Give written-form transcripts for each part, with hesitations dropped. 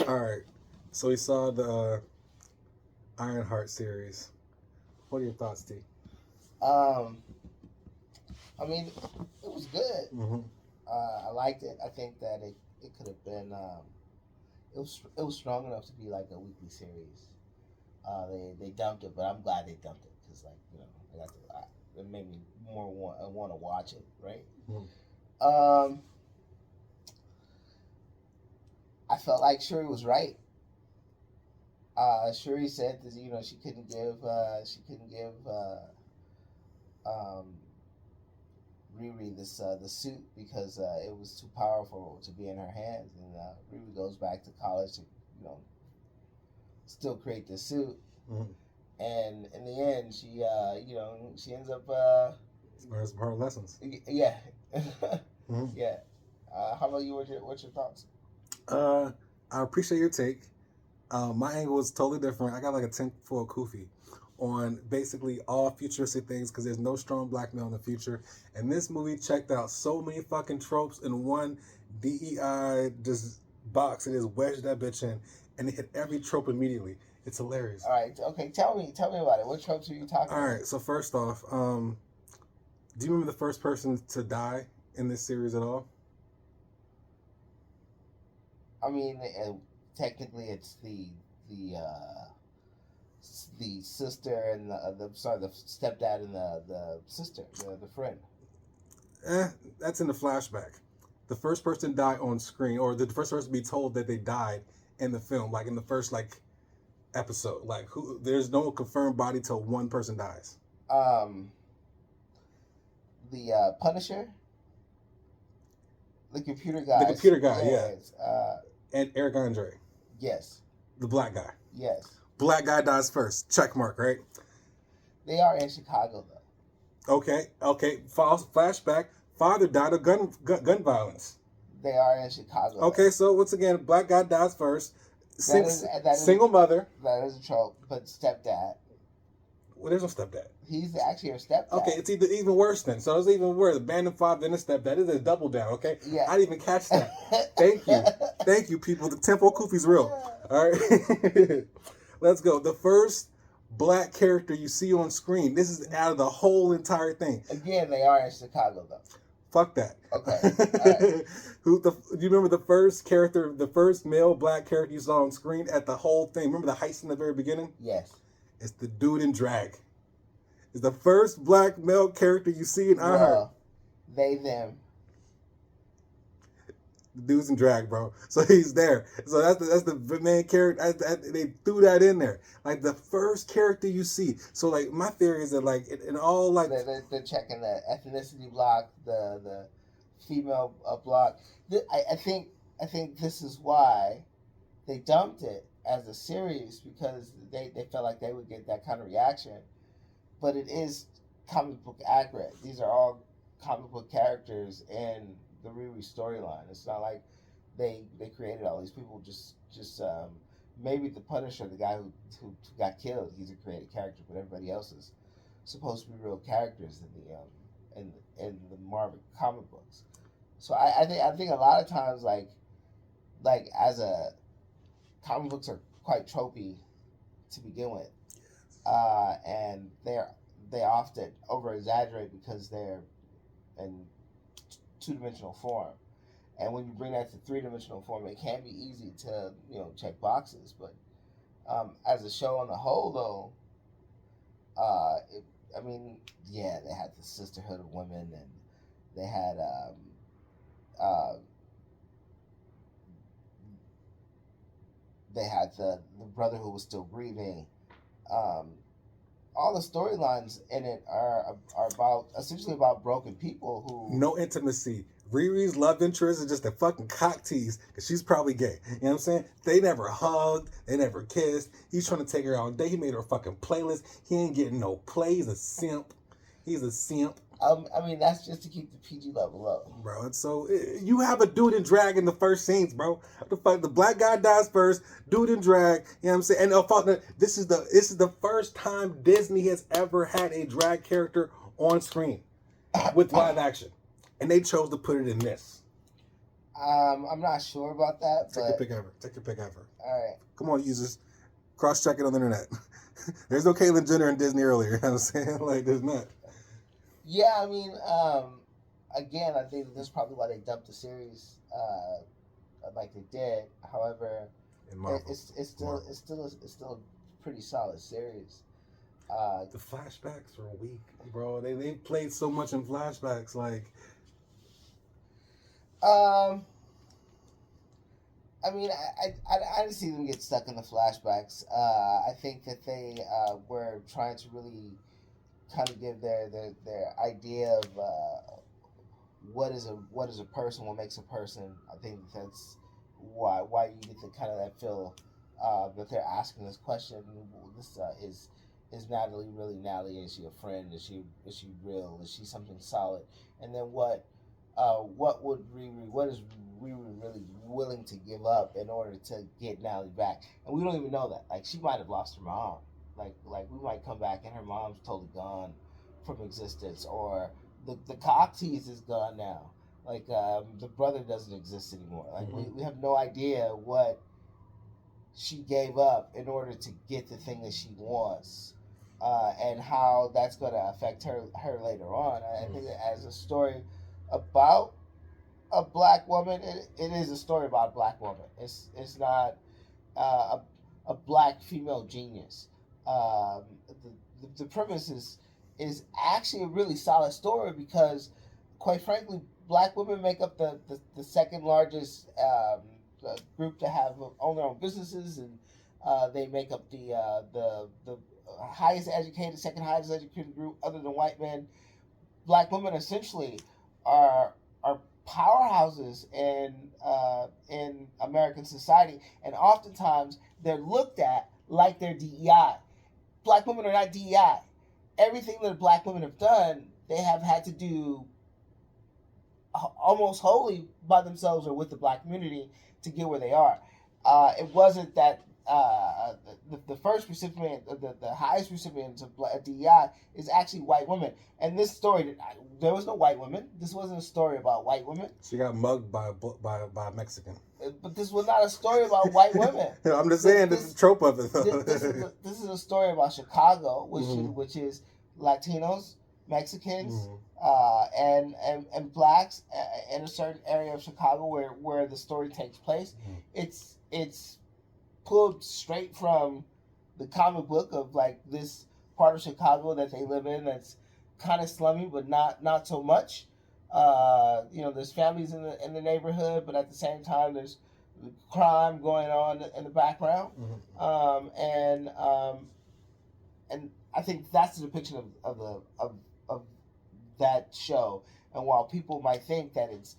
All right. So we saw the Ironheart series. What are your thoughts, T? Um, I mean, it was good. Mm-hmm. I liked it. I think that it could have been. It was strong enough to be like a weekly series. They dumped it, but I'm glad they dumped it because I got it made me more want to watch it. Right. Mm-hmm. Um, I felt like Shuri was right. Shuri said that she couldn't give um, Riri the suit because it was too powerful to be in her hands, and Riri goes back to college to you know still create the suit, Mm-hmm. and in the end she ends up Learn some hard lessons. yeah Mm-hmm. yeah. How about you? What's your thoughts? Uh, I appreciate your take. My angle is totally different. I got like a 10 for a kufi on basically all futuristic things because there's no strong black male in the future. And this movie checked out so many fucking tropes in one DEI just box and just wedged that bitch in and it hit every trope immediately. It's hilarious. All right, okay. Tell me about it. What tropes are you talking All about? right, so first off, do you remember the first person to die in this series at all? I mean, technically, it's the sister and the stepdad and the sister, the friend. That's in the flashback. The first person to die on screen, or the first person to be told that they died in the film, like in the first episode. Like who? There's no confirmed body till one person dies. Um, the Punisher, the computer The guys. computer guy, yeah, Yes. and Eric Andre, Yes. the black guy. Yes. Black guy dies first. Check mark, right? They are in Chicago though. Okay. False flashback. Father died of gun violence. They are in Chicago. Okay, so once again, black guy dies first. That is Single mother. that is a trope. But stepdad, Well, there's no stepdad. he's actually her stepdad. Okay, it's even worse then. So it's even worse. Abandoned father, then a stepdad. It's a double down. Okay, Yeah. I didn't even catch that. Thank you, people. The tempo Kufi's real. All right, let's go. The first black character you see on screen. This is out of the whole entire thing. Again, they are in Chicago though. Fuck that. Okay. All right. Do you remember the first character, the first male black character you saw on screen at the whole thing? Remember the heist in the very beginning? Yes. It's the dude in drag. It's the first black male character you see in Ironheart. They, them. The dude's in drag, bro. So he's there. So that's the main character. They threw that in there. Like the first character you see. So like my theory is that like in all like They're checking the ethnicity block, the female block. I think this is why they dumped it as a series because they felt like they would get that kind of reaction. But it is comic book accurate. These are all comic book characters in the Riri storyline. It's not like they created all these people just maybe the Punisher, the guy who got killed, he's a created character, but everybody else is supposed to be real characters in the Marvel comic books. So I think a lot of times like as a comic books are quite tropey to begin with, and they often over exaggerate because they're in two dimensional form. And when you bring that to three dimensional form, it can be easy to check boxes. But as a show on the whole, though, I mean, yeah, they had the Sisterhood of Women, and they had uh, the brother who was still grieving. Um, all the storylines in it are about essentially about broken people who no intimacy. Riri's love interest is just a fucking cock tease because she's probably gay. You know what I'm saying? They never hugged. They never kissed. He's trying to take her out on a date. He made her a fucking playlist. He ain't getting no play. He's a simp. He's a simp. I mean, that's just to keep the PG level low. Bro, it's so... You have a dude in drag in the first scenes, bro. The fuck, the black guy dies first. Dude in drag. You know what I'm saying? And this is the first time Disney has ever had a drag character on screen with live action. And they chose to put it in this. I'm not sure about that, Take your but pick ever. Take your pick ever. all right. Come on, users. Cross check it on the internet. There's no Caitlyn Jenner in Disney earlier. You know what I'm saying? Like, there's not. Yeah, I mean, again, I think that's probably why they dumped the series like they did. However, In Marvel. Marvel. it's still a pretty solid series. Uh, The flashbacks are weak, bro. They played so much in flashbacks. Like, um, I mean, I didn't see them get stuck in the flashbacks. I think that they were trying to really kind of give their idea of what is a person, what makes a person. I think that's why you get the kind of that feel that they're asking this question. This is Natalie really Natalie? Is she a friend? Is she real? Is she something solid? And then what would Riri, what is Riri really willing to give up in order to get Natalie back? And we don't even know that. Like she might have lost her mom. Like we might come back and her mom's totally gone from existence, or the Coxes is gone now. Like the brother doesn't exist anymore. Like we have no idea what she gave up in order to get the thing that she wants, and how that's going to affect her later on. I think that as a story about a black woman, it is a story about a black woman. It's not a black female genius. The premise is actually a really solid story because, quite frankly, black women make up the second largest group to have own their own businesses, and they make up the highest educated, second highest educated group other than white men. Black women essentially are powerhouses in American society, and oftentimes they're looked at like they're DEI. Black women are not DEI. Everything that black women have done, they have had to do almost wholly by themselves or with the black community to get where they are. It wasn't that the first recipient, the highest recipient of DEI is actually white women. And this story, there was no white women. This wasn't a story about white women. she got mugged by a Mexican. But this was not a story about white women. I'm just saying, this is a trope of it. This is a story about Chicago, which is Latinos, Mexicans, and blacks in a certain area of Chicago where the story takes place. It's pulled straight from the comic book of like this part of Chicago that they live in that's kind of slummy, but not so much. There's families in the neighborhood, but at the same time, there's crime going on in the background, and I think that's the depiction of that show. And while people might think that it's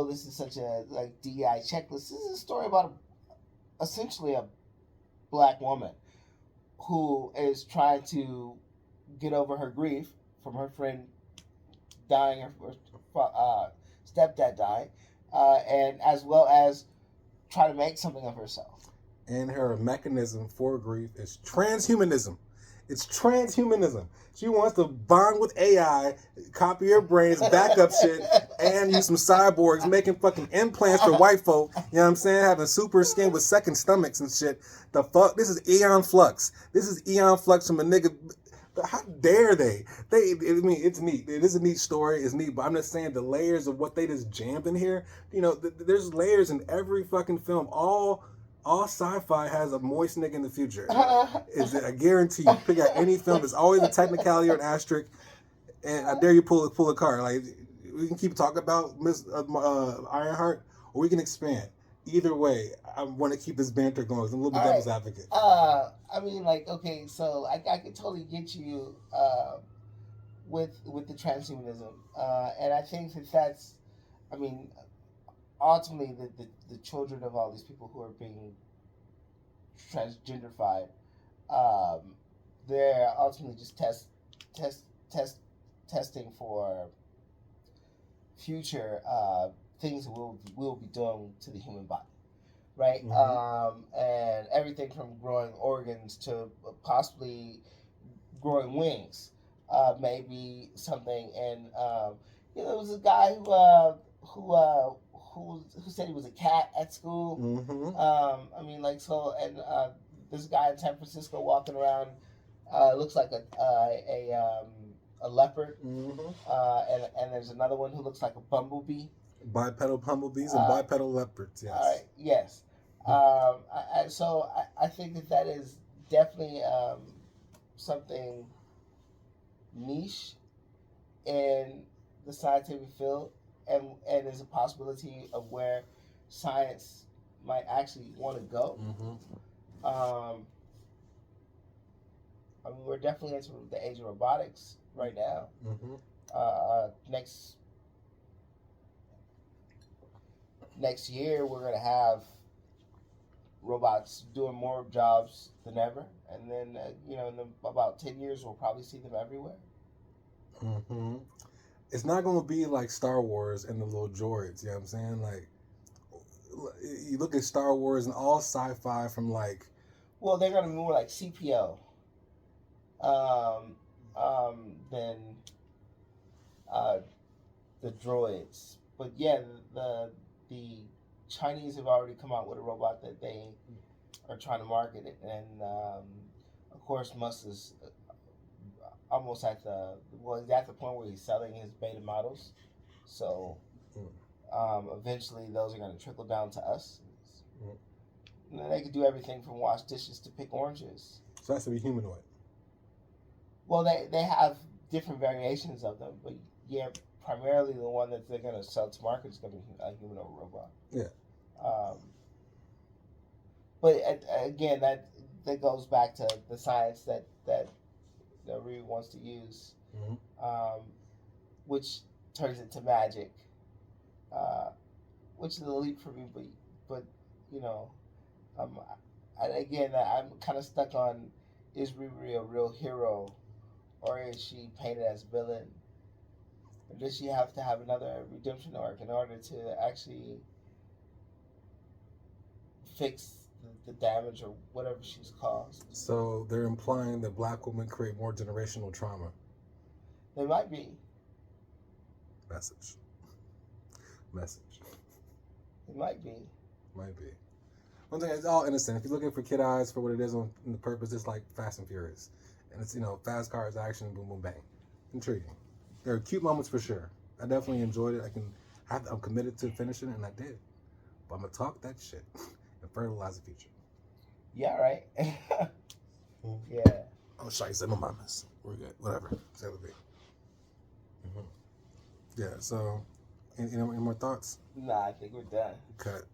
this is such a like DI checklist, this is a story about essentially a black woman who is trying to get over her grief from her friend dying, her stepdad dying, and as well as try to make something of herself. And her mechanism for grief is transhumanism. It's transhumanism. She wants to bond with AI, copy her brains, back up shit, and use some cyborgs making fucking implants for white folk. You know what I'm saying? Having super skin with second stomachs and shit. The fuck? This is Eon Flux. This is Eon Flux from a nigga. How dare they? I mean, it's neat. It is a neat story. It's neat, but I'm just saying the layers of what they just jammed in here. There's layers in every fucking film. All sci-fi has a moist nigga in the future. I guarantee you. Pick out any film. There's always a technicality or an asterisk. And I dare you pull a card. Like we can keep talking about Miss Ironheart, or we can expand. Either way, I want to keep this banter going. I'm a little bit devil's advocate. I mean, like, okay, so I can totally get you with the transhumanism, and I think that's, I mean, ultimately the children of all these people who are being transgenderified, they're ultimately just testing for future things that we'll be doing to the human body, right? And everything from growing organs to possibly growing wings, maybe something. And there was a guy who said he was a cat at school. Mm-hmm. I mean, like so, and this guy in San Francisco walking around looks like a leopard, Mm-hmm. and there's another one who looks like a bumblebee. Bipedal bumblebees and Uh, bipedal leopards. all right, Yes. yes. So I think that that is definitely something niche in the scientific field, and is a possibility of where science might actually want to go. Mm-hmm. Um, I mean, we're definitely into the age of robotics right now. Mm-hmm. Next year, we're gonna have robots doing more jobs than ever, and then in about 10 years, we'll probably see them everywhere. Mm-hmm. It's not going to be like Star Wars and the little droids. You know what I'm saying? Like, you look at Star Wars and all sci-fi from like. Well, they're gonna be more like CPO than uh, the droids. But yeah, the Chinese have already come out with a robot that they are trying to market it, and of course Musk is almost at he's at the point where he's selling his beta models. So eventually those are going to trickle down to us. And then they could do everything from wash dishes to pick oranges. So that's to be humanoid. Well, they have different variations of them, but yeah, primarily the one that they're going to sell to market is going to be a humanoid robot. Yeah. But again, that goes back to the science that Rui wants to use, which turns into magic, which is a leap for me. But you know, again, I'm kind of stuck on: is Riri a real hero, or is she painted as a villain? Or does she have to have another redemption arc in order to actually fix the damage or whatever she's caused? So they're implying that black women create more generational trauma. They might be. Message. It might be. Might be. One thing, it's all innocent. If you're looking for kid eyes for what it is on the purpose, it's like Fast and Furious. And it's, fast cars, action, boom, boom, bang. Intriguing. There are cute moments for sure. I definitely enjoyed it. I'm committed to finishing it, and I did. But I'm going to talk that shit and fertilize the future. Yeah, right. Yeah. Oh, shite, said no mamas. We're good. Whatever. Say the beat. Yeah, so, any more thoughts? Nah, I think we're done. Cut.